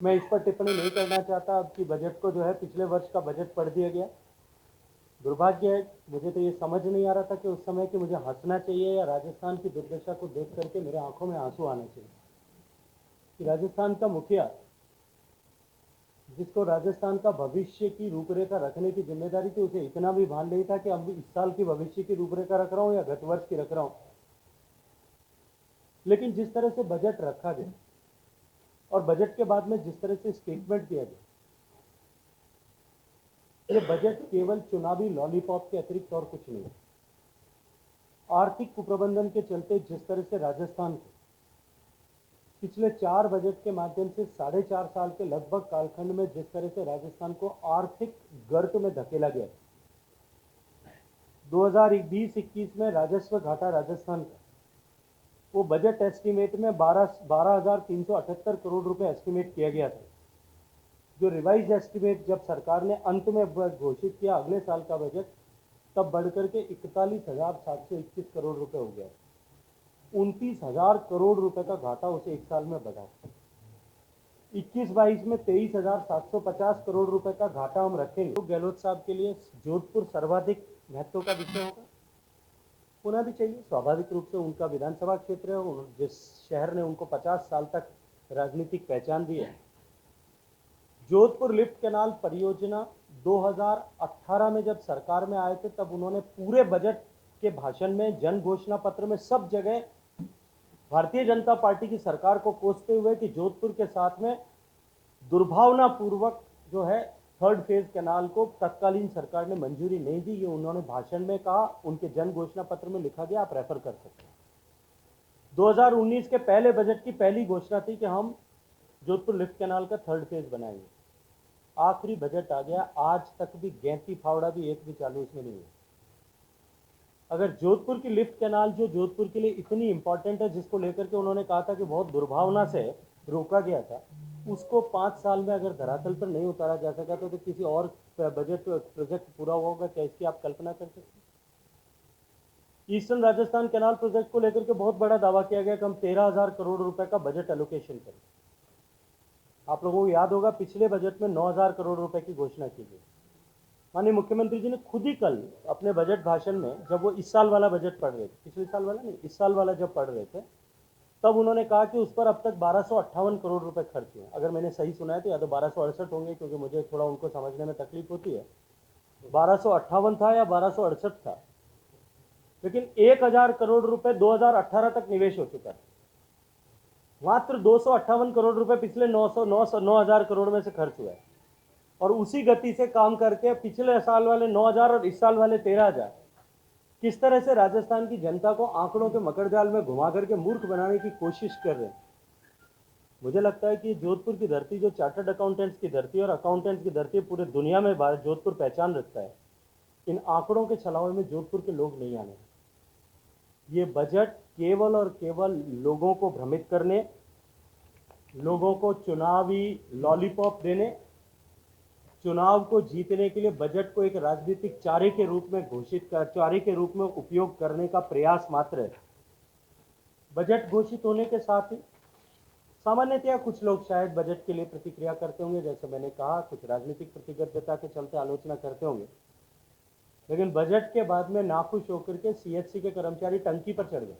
मैं इस पर टिप्पणी नहीं करना चाहता। अब की बजट को जो है पिछले वर्ष का बजट पढ़ दिया गया। दुर्भाग्य है, मुझे तो ये समझ नहीं आ रहा था कि उस समय कि मुझे हंसना चाहिए या राजस्थान की दुर्दशा को देख करके मेरे आंखों में आंसू आना चाहिए कि राजस्थान का मुखिया, जिसको राजस्थान का भविष्य की रूपरेखा रखने की जिम्मेदारी थी, उसे इतना भी भान नहीं था कि अब इस साल की भविष्य की रूपरेखा रख रहा हूं या गत वर्ष की रख रहा हूं। लेकिन जिस तरह से बजट रखा गया और बजट के बाद में जिस तरह से स्टेटमेंट दिया गया, ये बजट केवल चुनावी लॉलीपॉप के अतिरिक्त और कुछ नहीं है। आर्थिक कुप्रबंधन के चलते जिस तरह से राजस्थान को पिछले 4 बजट के माध्यम से 4.5 साल के लगभग कालखंड में जिस तरह से राजस्थान को आर्थिक गर्त में धकेला गया, 2020-21 में राजस्व घाटा राजस्थान का वो बजट एस्टीमेट में 12,378 करोड़ रुपए एस्टीमेट किया गया था, जो रिवाइज एस्टीमेट जब सरकार ने अंत में घोषित किया अगले साल का बजट, तब बढ़कर के 41,721 करोड़ रुपए हो गया। 29,000 करोड़ रुपए का घाटा उसे एक साल में बढ़ा। 21-22 में 23,750 करोड़ रुपए का घाटा हम रखेंगे। तो गहलोत साहब के लिए जोधपुर सर्वाधिक महत्व का विषय होगा, होना भी चाहिए। स्वाभाविक रूप से उनका विधानसभा क्षेत्र है, जिस शहर ने उनको 50 साल तक राजनीतिक पहचान दी है। जोधपुर लिफ्ट कैनाल परियोजना 2018 में जब सरकार में आए थे, तब उन्होंने पूरे बजट के भाषण में, जन घोषणा पत्र में, सब जगह भारतीय जनता पार्टी की सरकार को कोसते हुए कि जोधपुर के साथ में दुर्भावनापूर्वक जो है थर्ड फेज कैनाल को तत्कालीन सरकार ने मंजूरी नहीं दी। ये उन्होंने भाषण में कहा, उनके जन घोषणा पत्र में लिखा गया, आप रेफर कर सकते हैं। 2019 के पहले बजट की पहली घोषणा थी कि हम जोधपुर लिफ्ट कैनाल का थर्ड फेज बनाएंगे। आखिरी बजट आ गया, आज तक भी गैंती फावड़ा भी एक भी चालू इसमें नहीं है। अगर जोधपुर की लिफ्ट कैनाल, जो जोधपुर के लिए इतनी इंपॉर्टेंट है, जिसको लेकर के उन्होंने कहा था कि बहुत दुर्भावना से रोका गया था, उसको 5 साल में अगर धरातल पर नहीं उतारा जा सका तो किसी और बजट प्रोजेक्ट पूरा होगा क्या, इसकी आप कल्पना कर सकते हैं। ईस्टर्न राजस्थान कैनाल प्रोजेक्ट को लेकर के बहुत बड़ा दावा किया गया कि हम 13,000 करोड़ रुपए का बजट एलोकेशन करें। आप लोगों को याद होगा पिछले बजट में 9,000 करोड़ रुपए की घोषणा की गई। माननीय मुख्यमंत्री जी ने खुद ही कल अपने बजट भाषण में, जब वो इस साल वाला बजट पढ़ रहे थे, पिछले साल वाला नहीं, इस साल वाला जब पढ़ रहे थे, तब उन्होंने कहा कि उस पर अब तक 1258 करोड़ रुपए खर्च हुए। अगर मैंने सही सुना है तो या तो 1268 होंगे, क्योंकि मुझे थोड़ा उनको समझने में तकलीफ होती है। 1258 था या 1268 था, लेकिन 1,000 करोड़ रुपए 2018 तक निवेश हो चुका है। मात्र 258 करोड़ रुपए पिछले 9,000 करोड़ में से खर्च हुआ है, और उसी गति से काम करके पिछले साल वाले 9,000 और इस साल वाले 13,000 किस तरह से राजस्थान की जनता को आंकड़ों के मकड़जाल में घुमा करके मूर्ख बनाने की कोशिश कर रहे हैं। मुझे लगता है कि जोधपुर की धरती जो चार्टर्ड अकाउंटेंट्स की धरती और अकाउंटेंट्स की धरती, पूरे दुनिया में जोधपुर पहचान रखता है। इन आंकड़ों के छलावे में जोधपुर के लोग नहीं आने। ये बजट केवल और केवल लोगों को भ्रमित करने, लोगों को चुनावी लॉलीपॉप देने, चुनाव को जीतने के लिए बजट को एक राजनीतिक चारे के रूप में चारे के रूप में उपयोग करने का प्रयास मात्र है। बजट घोषित होने के साथ ही सामान्यतया कुछ लोग शायद बजट के लिए प्रतिक्रिया करते होंगे, जैसे मैंने कहा, कुछ राजनीतिक प्रतिबद्धता के चलते आलोचना करते होंगे, लेकिन बजट के बाद में नाखुश होकर के सीएचसी के कर्मचारी टंकी पर चढ़ गए।